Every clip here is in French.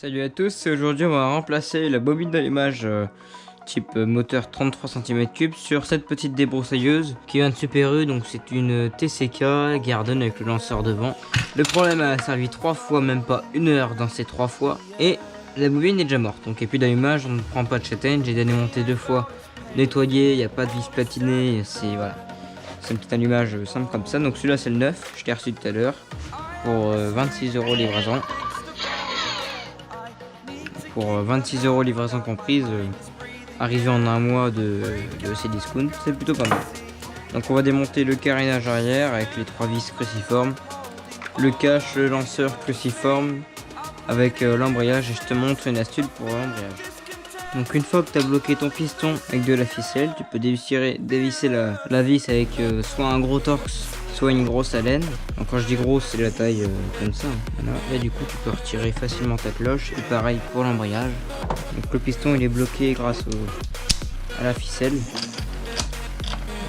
Salut à tous, aujourd'hui on va remplacer la bobine d'allumage type moteur 33 cm3 sur cette petite débroussailleuse qui vient de Super U. Donc c'est une TCK Garden avec le lanceur devant. Le problème, elle a servi 3 fois, même pas 1 heure dans ces 3 fois, et la bobine est déjà morte. Donc il n'y a plus d'allumage, on ne prend pas de châtaigne. J'ai démonté 2 fois, nettoyé, il n'y a pas de vis platinée, c'est voilà, c'est un petit allumage simple comme ça. Donc celui-là c'est le neuf, je l'ai reçu tout à l'heure pour 26 € livraison. Pour 26 € livraison comprise, arrivé en un mois de ces discounts, c'est plutôt pas mal. Donc on va démonter le carénage arrière avec les 3 vis cruciformes, le cache, le lanceur cruciforme avec l'embrayage, et je te montre une astuce pour l'embrayage. Donc une fois que tu as bloqué ton piston avec de la ficelle, tu peux dévisser la vis avec soit un gros torx, soit une grosse alène. Donc quand je dis grosse, c'est la taille comme ça. Voilà. Et du coup tu peux retirer facilement ta cloche, et pareil pour l'embrayage. Donc le piston il est bloqué grâce à la ficelle.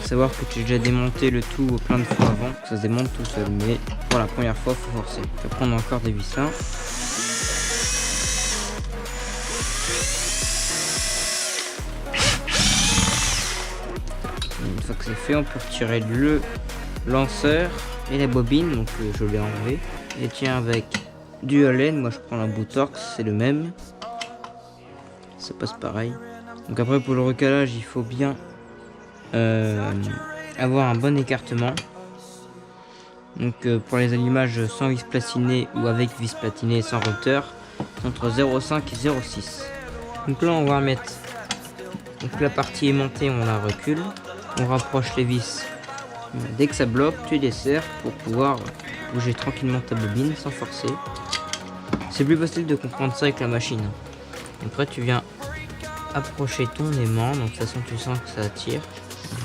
Faut savoir que tu as déjà démonté le tout plein de fois avant, ça se démonte tout seul, mais pour la première fois faut forcer. Tu vas prendre encore des vis là. Une fois que c'est fait, on peut retirer le lanceur et la bobine. Donc je l'ai enlevé. Et tiens, avec du laine, moi je prends la bout torx, c'est le même. Ça passe pareil. Donc après pour le recalage, il faut bien avoir un bon écartement. Donc pour les allumages sans vis platinée ou avec vis platinée sans routeur, entre 0,5 et 0,6. Donc là on va mettre, donc la partie aimantée on la recule, on rapproche les vis. Dès que ça bloque, tu desserres pour pouvoir bouger tranquillement ta bobine sans forcer. C'est plus facile de comprendre ça avec la machine. Après tu viens approcher ton aimant, donc de toute façon tu sens que ça tire.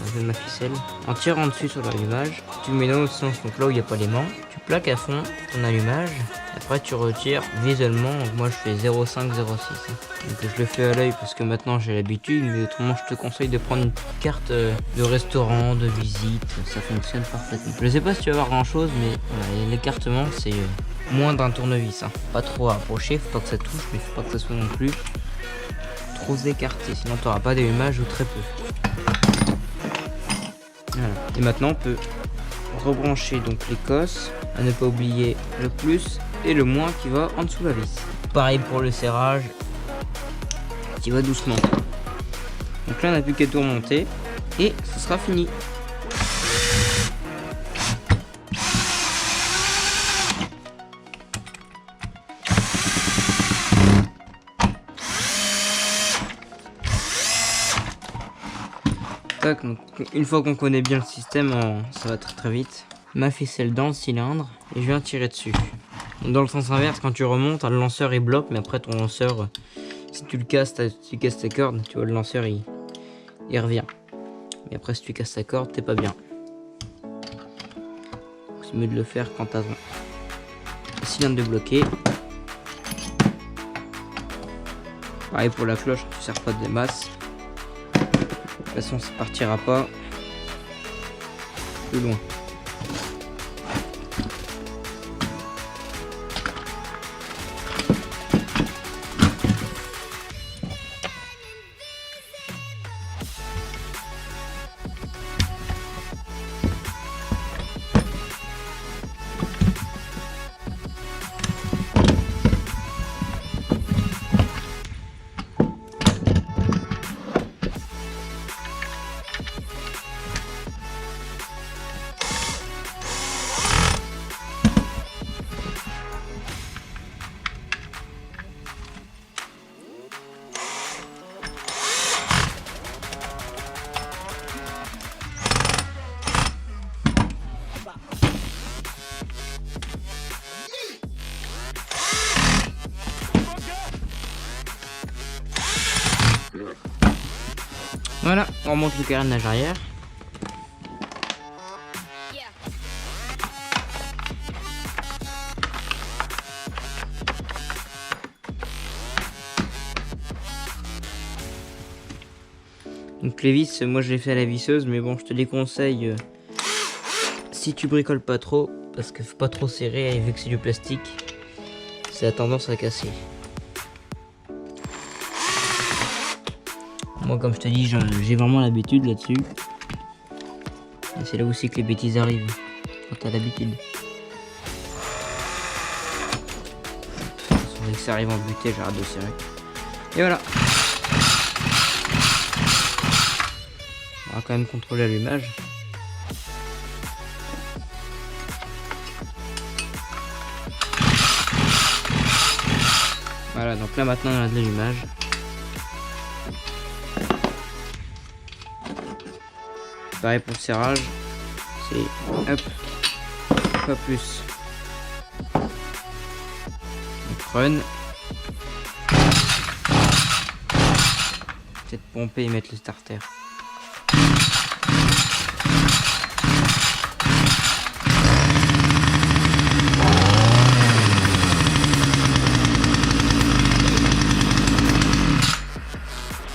Je vais ma ficelle. En tirant dessus sur l'allumage, tu le mets dans l'autre sens, donc là où il n'y a pas l'aimant, tu plaques à fond ton allumage. Après tu retires visuellement, donc moi je fais 0,5, 0,6. Donc je le fais à l'œil parce que maintenant j'ai l'habitude, mais autrement je te conseille de prendre une carte de restaurant, de visite, ça fonctionne parfaitement. Je sais pas si tu vas voir grand chose, mais voilà, l'écartement c'est moins d'un tournevis. Pas trop approché, faut pas que ça touche, mais faut pas que ça soit non plus trop écarté, sinon tu n'auras pas d'allumage ou très peu. Voilà. Et maintenant on peut rebrancher donc les cosses, à ne pas oublier le plus et le moins qui va en dessous de la vis. Pareil pour le serrage, qui va doucement. Donc là on n'a plus qu'à tout remonter et ce sera fini. Tac, donc une fois qu'on connaît bien le système, ça va très vite. Ma ficelle dans le cylindre et je viens tirer dessus. Dans le sens inverse, quand tu remontes, le lanceur il bloque, mais après ton lanceur, si tu le casses, tu casses ta corde, tu vois, le lanceur il revient. Mais après si tu casses ta corde, t'es pas bien. C'est mieux de le faire quand t'as le cylindre débloqué. Pareil pour la cloche, tu sers pas de masse. De toute façon ça partira pas plus loin. Voilà, on remonte le carénage arrière. Donc les vis, moi je l'ai fait à la visseuse, mais bon je te déconseille si tu bricoles pas trop, parce que faut pas trop serrer, et vu que c'est du plastique, ça a tendance à casser. Moi, comme je te dis, j'ai vraiment l'habitude là-dessus. Et c'est là aussi que les bêtises arrivent. Quand t'as l'habitude. Dès que ça arrive en butée, j'arrête de serrer. Et voilà. On va quand même contrôler l'allumage. Voilà, donc là maintenant on a de l'allumage. Pareil pour le serrage. C'est hop, pas plus. Donc run. Peut-être pomper et mettre le starter.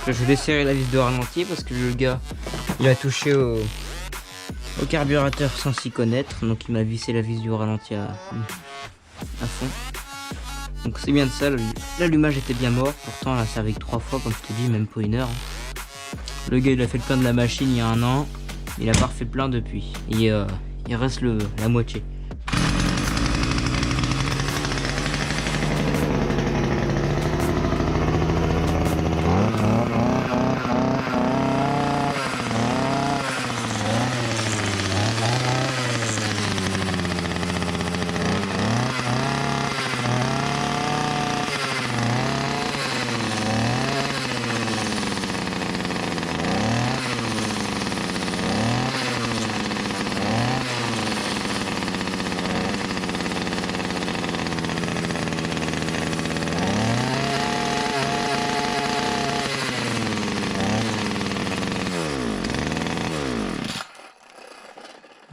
Je vais desserrer la vis de ralenti parce que le gars il a touché au carburateur sans s'y connaître, donc il m'a vissé la vis du ralenti à fond. Donc c'est bien de ça, l'allumage était bien mort, pourtant là ça avec 3 fois comme je te dis, même pas 1 heure. Le gars il a fait le plein de la machine il y a 1 an, il a pas refait plein depuis, et il reste la moitié.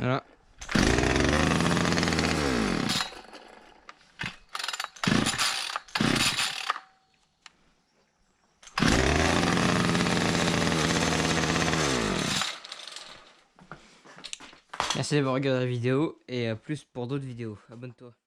Voilà. Merci d'avoir regardé la vidéo et à plus pour d'autres vidéos. Abonne-toi.